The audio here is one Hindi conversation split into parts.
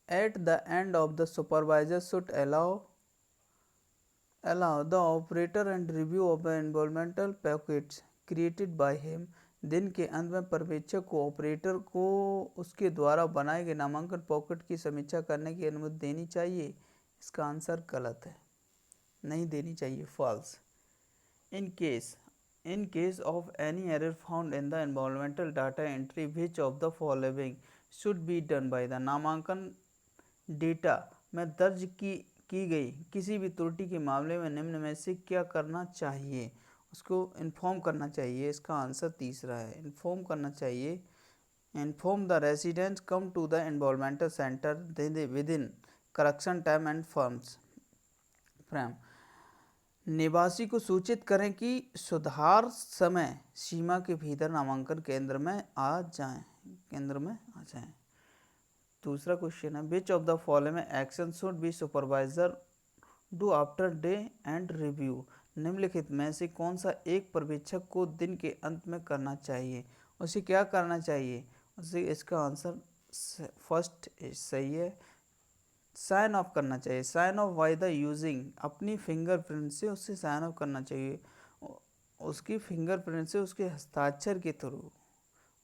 At the end of the supervisor should allow the operator and review of the environmental packets created by him. दिन के अंत में पर्यवेक्षक को ऑपरेटर को उसके द्वारा बनाए गए नामांकन पॉकेट की समीक्षा करने की अनुमति देनी चाहिए। इसका आंसर गलत है, नहीं देनी चाहिए, false. In case In case of any error found in the environmental data entry, which of the following should be done by the नामांकन डेटा में दर्ज की गई किसी भी त्रुटि के मामले में निम्न में से क्या करना चाहिए? उसको इन्फॉर्म करना चाहिए। इसका आंसर तीसरा है, इन्फॉर्म करना चाहिए। Inform the residents come to the environmental centre within correction time and firms frame. निवासी को सूचित करें कि सुधार समय सीमा के भीतर नामांकन केंद्र में आ जाएं। दूसरा क्वेश्चन है, which of the following action should be supervisor do after day and review. निम्नलिखित में से कौन सा एक पर्यवेक्षक को दिन के अंत में करना चाहिए? उसे क्या करना चाहिए? उसे इसका आंसर फर्स्ट सही है, साइन ऑफ करना चाहिए। Sign off by the using, अपनी फिंगरप्रिंट से उसे साइन ऑफ करना चाहिए। उसकी फिंगरप्रिंट से उसके हस्ताक्षर के थ्रू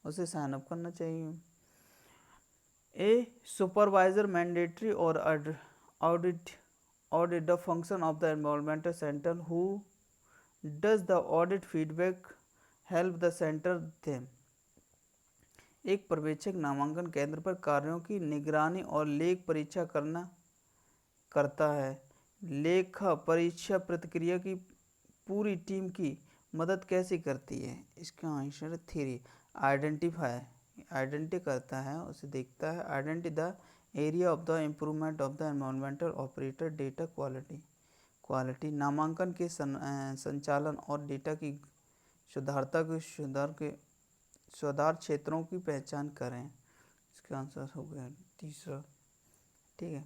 उसे साइन ऑफ करना चाहिए। ए सुपरवाइजर मैंडेटरी और audit the function of the environmental center who does the audit feedback help the center them। एक पर्यवेक्षक नामांकन केंद्र पर कार्यों की निगरानी और लेख परीक्षा करता है। लेखा परीक्षा प्रतिक्रिया की पूरी टीम की मदद कैसे करती है? इसका आंसर थ्री, आइडेंटिटी करता है, उसे देखता है। Identity the area of the improvement of the environmental operator data quality नामांकन के संचालन और डेटा की सुधारता के सुधार क्षेत्रों की पहचान करें। इसका आंसर हो गया तीसरा, ठीक है।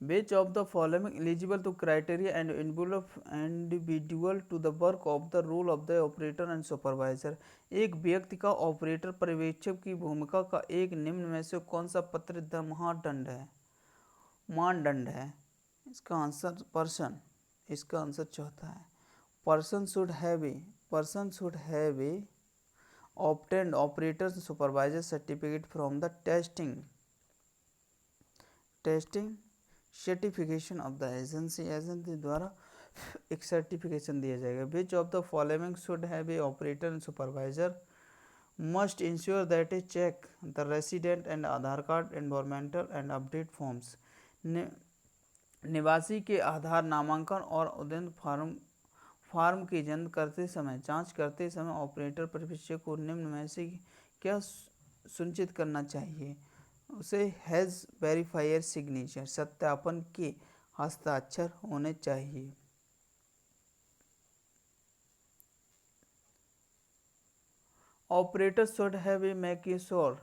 Which of the following eligible to criteria and individual to the work of the role of the operator and supervisor। एक व्यक्ति का ऑपरेटर पर्यवेक्षक की भूमिका का एक निम्न में से कौन सा पत्रित मानदंड है? इसका आंसर पर्सन, इसका आंसर चौथा है। Person should have a obtained operator supervisor certificate from the testing certification of the agency द्वारा एक सर्टिफिकेशन दिया जाएगा। Which of the following should have a operator and supervisor must ensure that a check the resident and Aadhaar card environmental and update forms. निवासी के आधार नामांकन और उद्यम फार्म की जांच करते समय ऑपरेटर पर्यवेक्षक को निम्न में से क्या सुनिश्चित करना चाहिए? उसे हैज़ वेरीफायर सिग्नेचर, सत्यापन के हस्ताक्षर होने चाहिए। Operator should have A make sure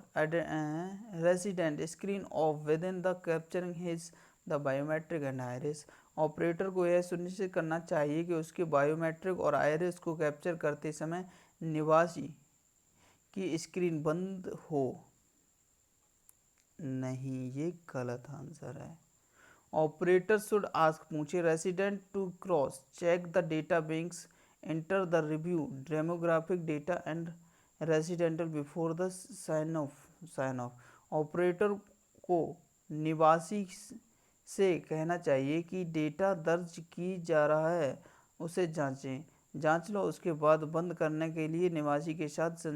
resident screen of with in the capturing his the biometric and iris. Operator को यह सुनिश्चित करना चाहिए कि उसके बायोमेट्रिक और आइरिस को कैप्चर करते समय निवासी की स्क्रीन बंद हो। नहीं, ये गलत आंसर है। ऑपरेटर शुड आस्क, पूछे, resident to cross check the data banks enter the review demographic data and residential before the sign off. Operator को निवासी से कहना चाहिए कि डेटा दर्ज की जा रहा है, उसे जांच लो, उसके बाद बंद करने के लिए निवासी के साथ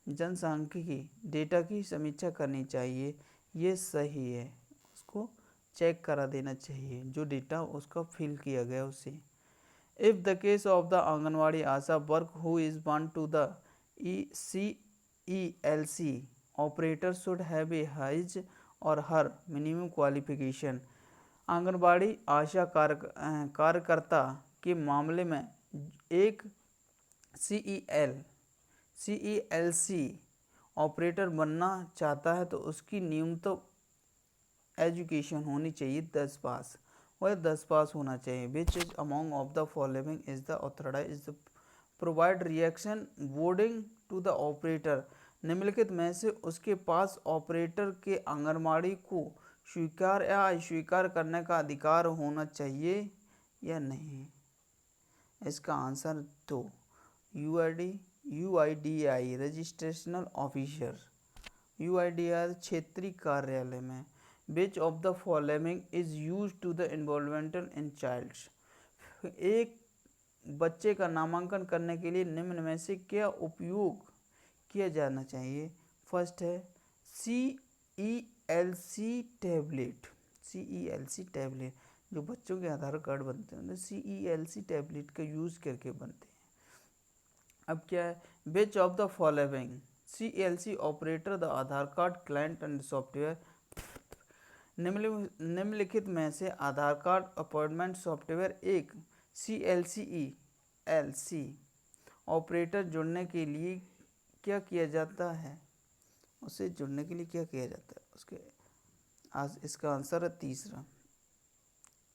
जनसांख्यिकी डेटा की समीक्षा करनी चाहिए। ये सही है, उसको चेक करा देना चाहिए जो डेटा उसका फिल किया गया उसे। If the case of the anganwadi ASHA work who is born to the CELC operator should have a his और her minimum qualification. Anganwadi ASHA कार्यकर्ता के मामले में एक CELC ऑपरेटर बनना चाहता है तो उसकी न्यूनतम एजुकेशन होनी चाहिए 10 पास, वह 10 पास होना चाहिए। Which is among of the following is the authorised provide reaction boarding to the operator. निम्नलिखित में से उसके पास ऑपरेटर के आंगनबाड़ी को स्वीकार या अस्वीकार करने का अधिकार होना चाहिए या नहीं। इसका आंसर दो। UIDAI रजिस्ट्रेशनल ऑफिसर, UIDAI क्षेत्रीय कार्यालय में। Which of the following is use to the enrolment in child's, एक बच्चे का नामांकन करने के लिए निम्न में से क्या उपयोग किया जाना चाहिए। फर्स्ट है CELC टैबलेट, CELC टैबलेट जो बच्चों के आधार कार्ड बनते हैं CELC टैबलेट का यूज़ करके बनते हैं। अब क्या है, which of the following CELC operator the Aadhaar card client and software, निम्नलिखित में से आधार कार्ड अपॉइंटमेंट सॉफ्टवेयर एक CELC ऑपरेटर जुड़ने के लिए क्या किया जाता है, उसे जुड़ने के लिए क्या किया जाता है उसके आज इसका आंसर है तीसरा।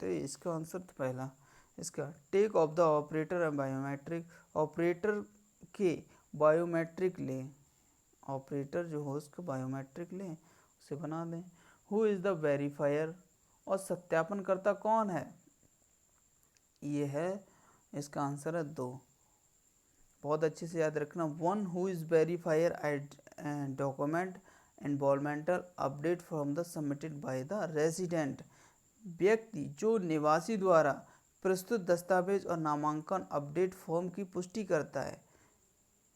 तो इसका आंसर तो पहला इसका take of the operator and biometric, operator के बायोमेट्रिक लें, ऑपरेटर जो हो उसका बायोमेट्रिक लें उसे बना दें। हु इज़ द वेरीफायर, और सत्यापनकर्ता कौन है, ये है इसका आंसर है दो। बहुत अच्छे से याद रखना। One who is verifier document enrolment update from the submitted by the resident, व्यक्ति जो निवासी द्वारा प्रस्तुत दस्तावेज और नामांकन अपडेट फॉर्म की पुष्टि करता है,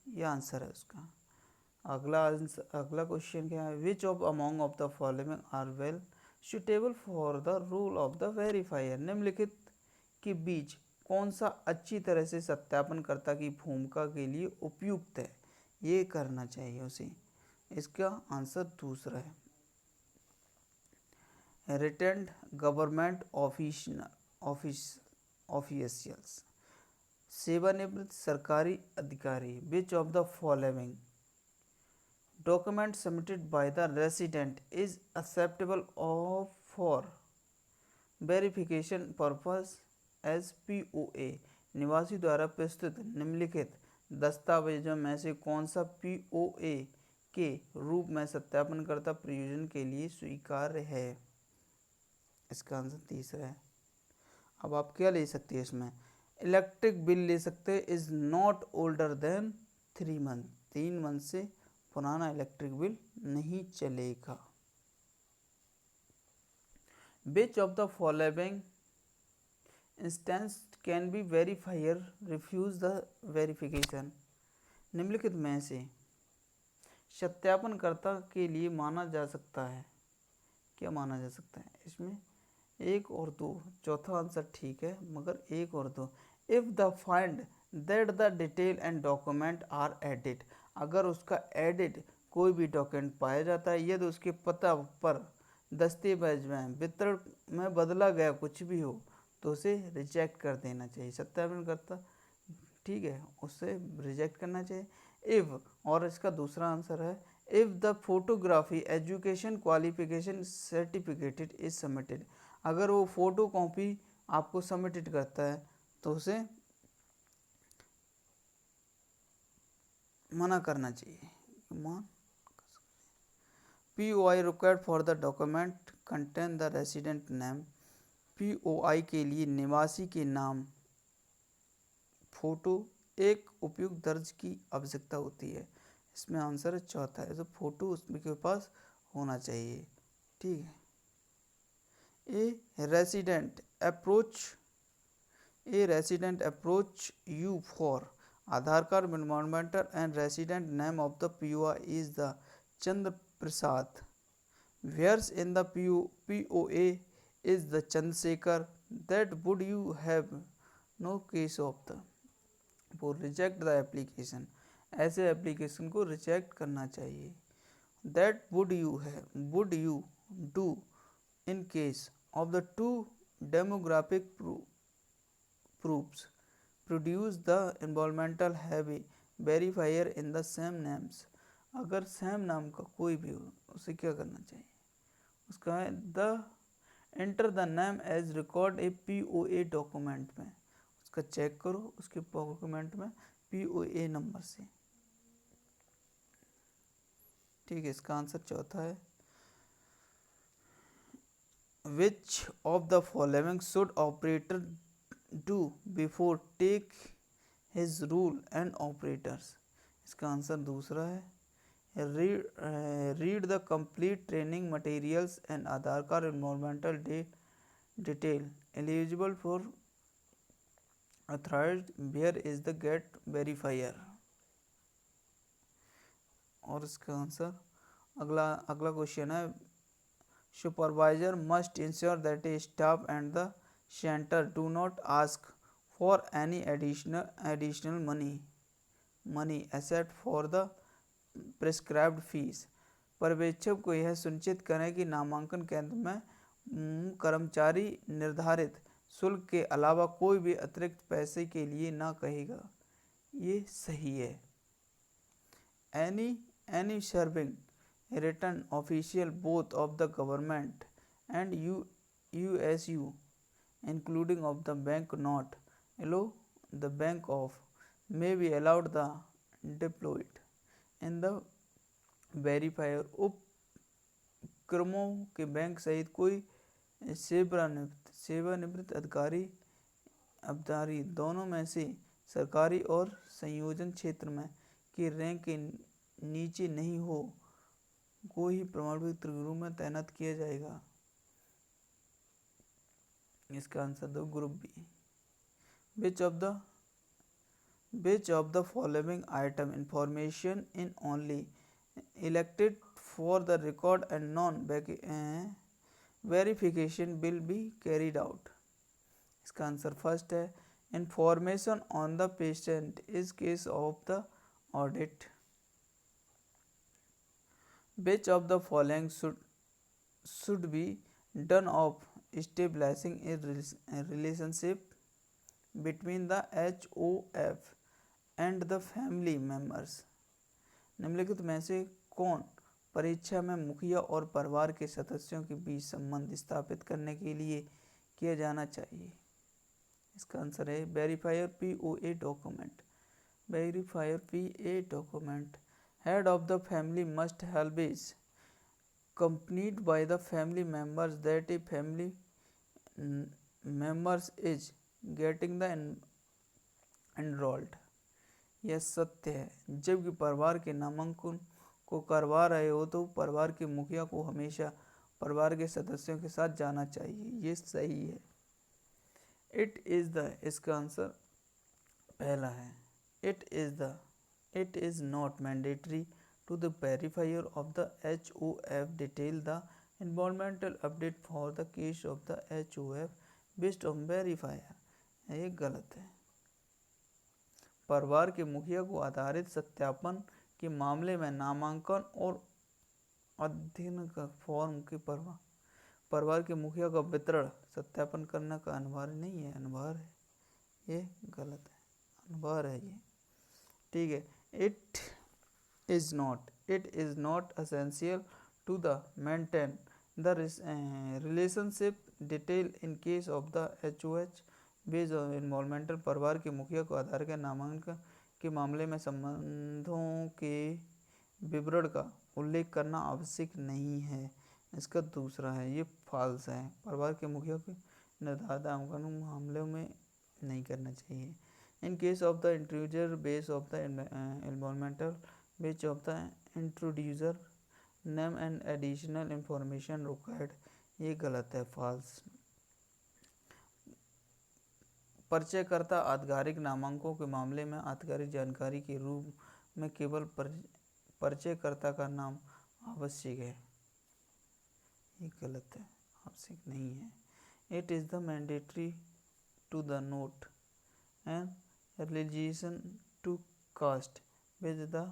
यह आंसर है उसका। अगला क्वेश्चन क्या है, which of among of the following are well suitable for the role of the verifier, निम्नलिखित के बीच कौन सा अच्छी तरह से सत्यापनकर्ता की भूमिका के लिए उपयुक्त है, ये करना चाहिए उसे। इसका आंसर दूसरा है। रिटेंड गवर्नमेंट ऑफिशियल्स, सेवानिवृत्त सरकारी अधिकारी। Which of the following document submitted by the resident is acceptable for verification purpose as POA, निवासी द्वारा प्रस्तुत निम्नलिखित दस्तावेजों में से कौन सा POA के रूप में सत्यापनकर्ता प्रयोजन के लिए स्वीकार्य है, इसका आंसर तीसरा है। अब आप क्या ले सकते हैं इसमें, इलेक्ट्रिक बिल ले सकते हैं, is not older than 3 month, 3 month से पुराना इलेक्ट्रिक बिल नहीं चलेगा। Which of the following instance can be verifier refuse the verification, निम्नलिखित में से सत्यापनकर्ता के लिए माना जा सकता है, क्या माना जा सकता है इसमें, एक और दो। चौथा आंसर ठीक है मगर एक और दो। If the find that the detail and document are edit, अगर उसका एडिट कोई भी डॉक्यूमेंट पाया जाता है, यदि उसके पता पर दस्तावेज में वितरण में बदला गया कुछ भी हो तो उसे रिजेक्ट कर देना चाहिए सत्यापनकर्ता, ठीक है, उसे रिजेक्ट करना चाहिए। इफ़, और इसका दूसरा आंसर है if the photography education qualification certificated is submitted, अगर वो फोटो कॉपी आपको सबमिटेड करता है तो उसे मना करना चाहिए। POI required for the document contain the resident name, POI के लिए निवासी के नाम फोटो एक उपयुक्त दर्ज की आवश्यकता होती है, इसमें आंसर है चौथा है, तो फोटो उसके पास होना चाहिए, ठीक है। A resident approach you for Aadhaar card enrolment and resident name of the POI is the Chandra Prasad, whereas in the POA is the Chandrashekhar, that would you have no case of the, वो रिजेक्ट द एप्लीकेशन, ऐसे एप्लीकेशन को रिजेक्ट करना चाहिए। That would you do in case of the two demographic proofs produce the environmental have a verifier in the same names, अगर सेम नाम का कोई भी हो उसे क्या करना चाहिए, उसका है the enter the name as record a POA document में, उसका चेक करो उसके डॉक्यूमेंट में POA नंबर से। ठीक है, इसका आंसर चौथा है। Which of the following should operator do before take his rule and operators, इसका आंसर दूसरा है। Read the complete training materials and Aadhaar card environmental detail eligible for authorised where is the get verifier, और इसका आंसर अगला क्वेश्चन है। Supervisor must ensure that a staff and the centre do not ask for any additional money except for the prescribed fees. पर्यवेक्षक को यह सुनिश्चित करें कि नामांकन केंद्र में कर्मचारी निर्धारित शुल्क के अलावा कोई भी अतिरिक्त पैसे के लिए ना कहेगा, ये सही है। any serving written official both of the government and USU including of the bank not allow the bank of may be allowed the deployed in the verifier। उपक्रमों के बैंक सहित कोई सेवानिवृत्त अधिकारी दोनों में से सरकारी और संयोजन क्षेत्र में की रैंक के नीचे नहीं हो को ही प्रमाणित ग्रुप में तैनात किया जाएगा, इसका आंसर दो group B. Which of the following item information in only elected for the record and non verification will be carried out, इसका आंसर फर्स्ट है। Information on the patient is case of the audit. Which of the following should be done of establishing a relationship between the HOF and the family members? निम्नलिखित में से कौन परीक्षा में मुखिया और परिवार के सदस्यों के बीच संबंध स्थापित करने के लिए किया जाना चाहिए, इसका आंसर है verifier POA document. Verifier PA document. Head of the family must always accompanied by the family members that a family members is getting the enrolled, यह सत्य है। जबकि परिवार के नामांकन को करवा रहे हो तो परिवार के मुखिया को हमेशा परिवार के सदस्यों के साथ जाना चाहिए, ये सही है। इट इज़ द, इसका आंसर पहला है। It is not mandatory to the verifier of the HOF detail the environmental update for the case of the HOF based on verifier, ये गलत है। परिवार के मुखिया को आधारित सत्यापन के मामले में नामांकन और अध्ययन का फॉर्म के परिवार के मुखिया का वितरण सत्यापन करने का अनिवार्य नहीं है, अनिवार्य है, ये गलत है, अनिवार्य है ये, ठीक है। It is not essential to the maintain the relationship detail in case of the HOH based on environmental। परिवार के मुखिया को आधार के नामांकन के मामले में संबंधों के विवरण का उल्लेख करना आवश्यक नहीं है, इसका दूसरा है, ये फॉल्स है। परिवार के मुखिया के निर्धारित नामांकन मामलों में नहीं करना चाहिए। In case of the introducer base of the environmental which of the introducer name and additional information required, ये गलत है, false। परिचयकर्ता आधिकारिक नामांकनों के मामले में आधिकारिक जानकारी के रूप में केवल परिचयकर्ता का नाम आवश्यक है, ये गलत है, आवश्यक नहीं है। It is the mandatory to the note and relation to caste with the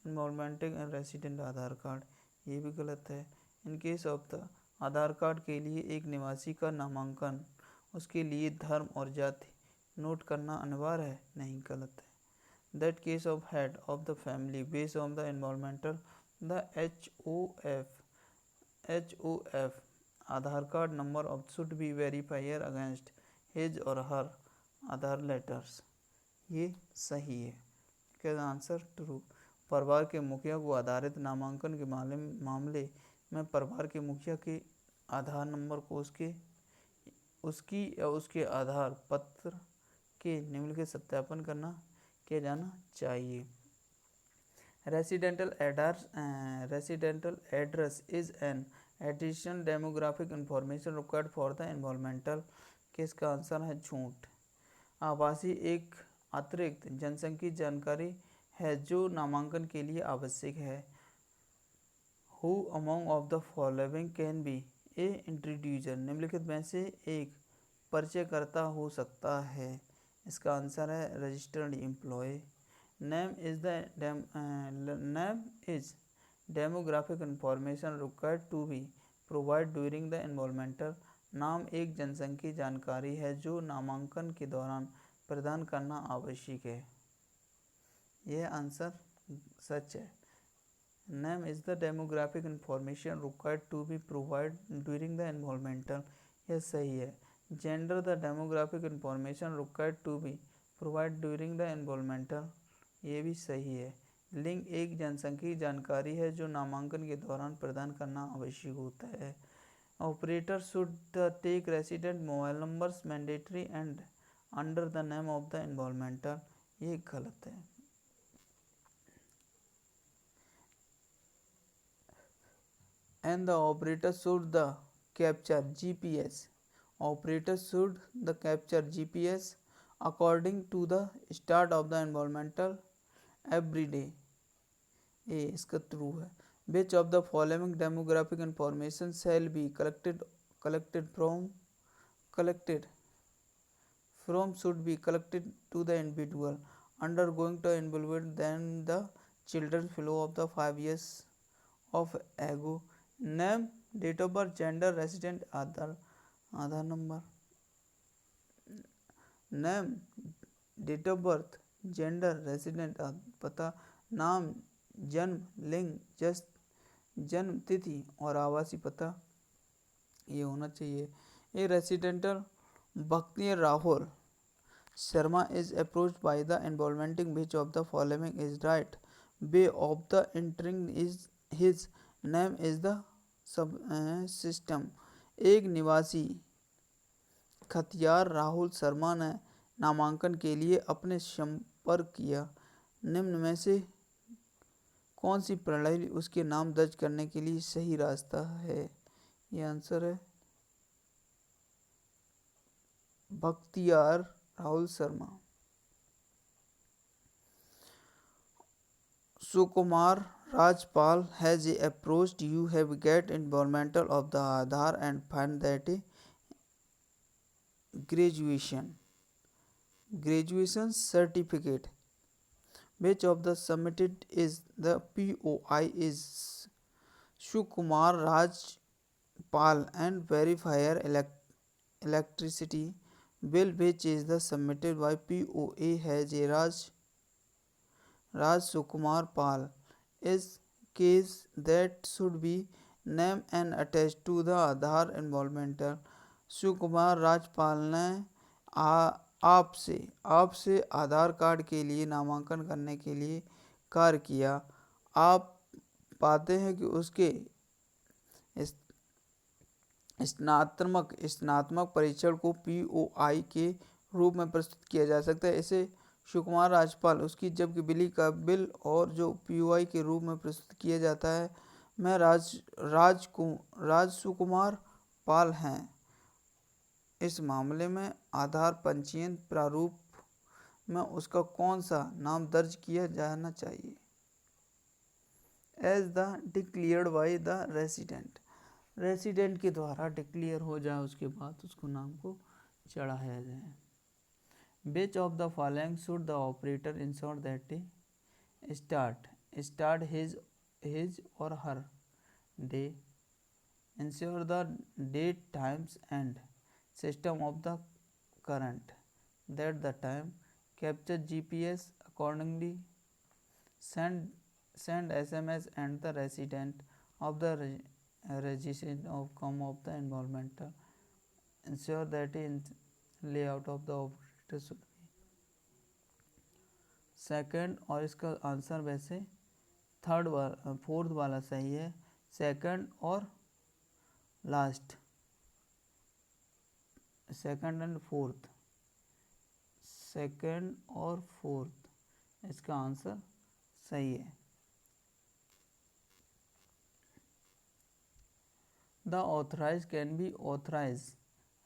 environmental and resident Aadhaar card, ये भी गलत है। इन case of the Aadhaar card के लिए एक निवासी का नामांकन उसके लिए धर्म और जाति नोट करना अनिवार्य है, नहीं, गलत है। That case of head of the family based on the environmental the HOF Aadhaar card number of should be verifier against his और हर आधार लेटर्स, ये सही है, क्या आंसर ट्रू। परिवार के मुखिया को आधारित नामांकन के मामले में परिवार के मुखिया के आधार नंबर को उसकी या उसके आधार पत्र के निम्नलिखित सत्यापन किया जाना चाहिए। Residential address is an additional demographic information required for the environmental. किसका आंसर है झूठ। आवासीय एक अतिरिक्त जनसंख्यिकी जानकारी है जो नामांकन के लिए आवश्यक है। Who among of the following can be A introducer. निम्नलिखित में से एक परिचयकर्ता हो सकता है। इसका आंसर है registered employee. Name is demographic information required to be provide during the enrolment. नाम एक जनसंख्यिकी जानकारी है जो नामांकन के दौरान प्रदान करना आवश्यक है। यह आंसर सच है। Name is the demographic information required to be provide during the enrolment. यह सही है। Gender the demographic information required to be provide during the enrolment. ये भी सही है। लिंग एक जनसंख्यिकी जानकारी है जो नामांकन के दौरान प्रदान करना आवश्यक होता है। Operator should take resident mobile numbers mandatory and under the name of the enrolment. ये गलत है। And the operator should the capture GPS. Operator should the capture GPS according to the start of the environmental every day. ये इसका ट्रू है। Which of the following demographic information shall be collected from should be collected to the individual undergoing to involvement than the children below of the 5 years of age. Name, date of birth, gender, resident, Aadhaar number. Name, date of birth, gender, resident पता, नाम, जन्म, लिंग, जन्म तिथि और आवासीय पता ये होना चाहिए। A residential Bhakti Rahul Sharma is approached by the enrolling which of the following is right way of the entering is his name is the sub system. एक निवासी खतियार राहुल शर्मा ने नामांकन के लिए अपने संपर्क किया। निम्न में से कौन सी प्रणाली उसके नाम दर्ज करने के लिए सही रास्ता है। ये आंसर है बख्तियार राहुल शर्मा। सुकुमार Rajpal has approached you have get environmental of the Aadhaar and find that graduation certificate which of the submitted is the POI is Sukumar Rajpal and verifier electricity bill which is the submitted by POA has a Raj Sukumar Pal is case that should be name and attached to the Aadhaar environmental। सुकुमार राजपाल ने आपसे आधार कार्ड के लिए नामांकन करने के लिए कार्य किया। आप पाते हैं कि उसके स्नातक परीक्षण को POI के रूप में प्रस्तुत किया जा सकता है। इसे सुकुमार राजपाल उसकी जबकि बिजली का बिल और जो POI के रूप में प्रस्तुत किया जाता है मैं राज सुकुमार पाल हैं। इस मामले में आधार पंजीयन प्रारूप में उसका कौन सा नाम दर्ज किया जाना चाहिए। As the declared by the resident के द्वारा डिक्लेयर हो जाए उसके बाद उसको नाम को चढ़ाया जाए। Which of the following should the operator ensure that start his or her day? Ensure the date, times and system of the current that the time. Capture GPS accordingly. Send SMS and the resident of the registration of the environmental. Ensure that in layout of the second और इसका आंसर वैसे फोर्थ वाला सही है, सेकंड और last, second and fourth, second और फोर्थ, इसका आंसर सही है। The authorise can be authorise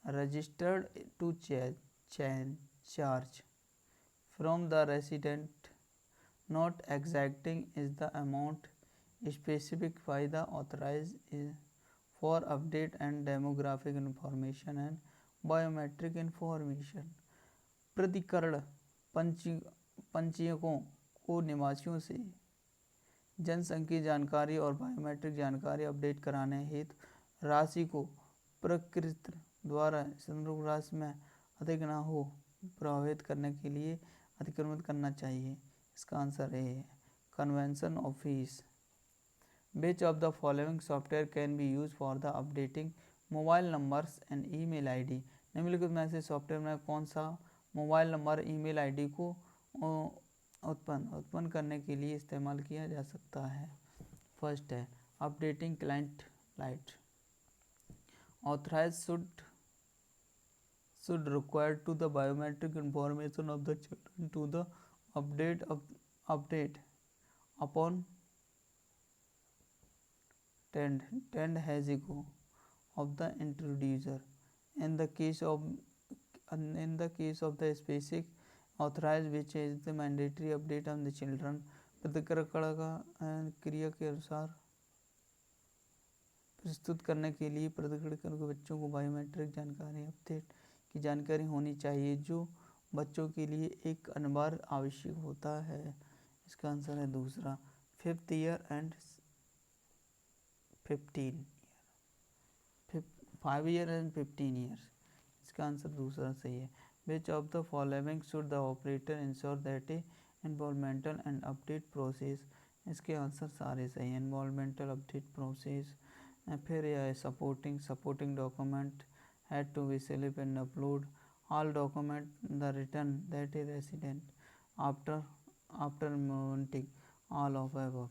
registered to charge from the resident not exacting is the amount specified by the authorized for update and demographic information and biometric information। प्रतिकरण पंजीयकों को निवासियों से जनसंख्यिकीय जानकारी और बायोमेट्रिक जानकारी अपडेट कराने हेतु राशि को प्रकृत द्वारा संदर्भ राशि में अधिक न हो प्रभावित करने के लिए अतिक्रमित करना चाहिए। इसका आंसर ए है, convention of fees. Which of the following software can be use for the updating mobile numbers and email ID. निम्नलिखित में से सॉफ्टवेयर में कौन सा मोबाइल नंबर ईमेल आईडी को उत्पन्न करने के लिए इस्तेमाल किया जा सकता है। फर्स्ट है updating client light. Authorise should require to the biometric information of the children to the update upon 10 has ego of the introducer in the case of the specific authorized which is the mandatory update on the children। प्रतिकरण का क्रिया के अनुसार प्रस्तुत करने के लिए प्रतिकरण के बच्चों को बायोमेट्रिक जानकारी अपडेट की जानकारी होनी चाहिए जो बच्चों के लिए एक अनिवार्य आवश्यक होता है। इसका आंसर है दूसरा, 5 year and 15 5 year and 15 years. इसका आंसर दूसरा सही है। Which of the following should the operator ensure that a enrolment and update process. इसके आंसर सारे सही हैं। इन्वॉल्वमेंटल अपडेट प्रोसेस, फिर यह है supporting document had to be select and upload all document the return that is resident after mounting all of above।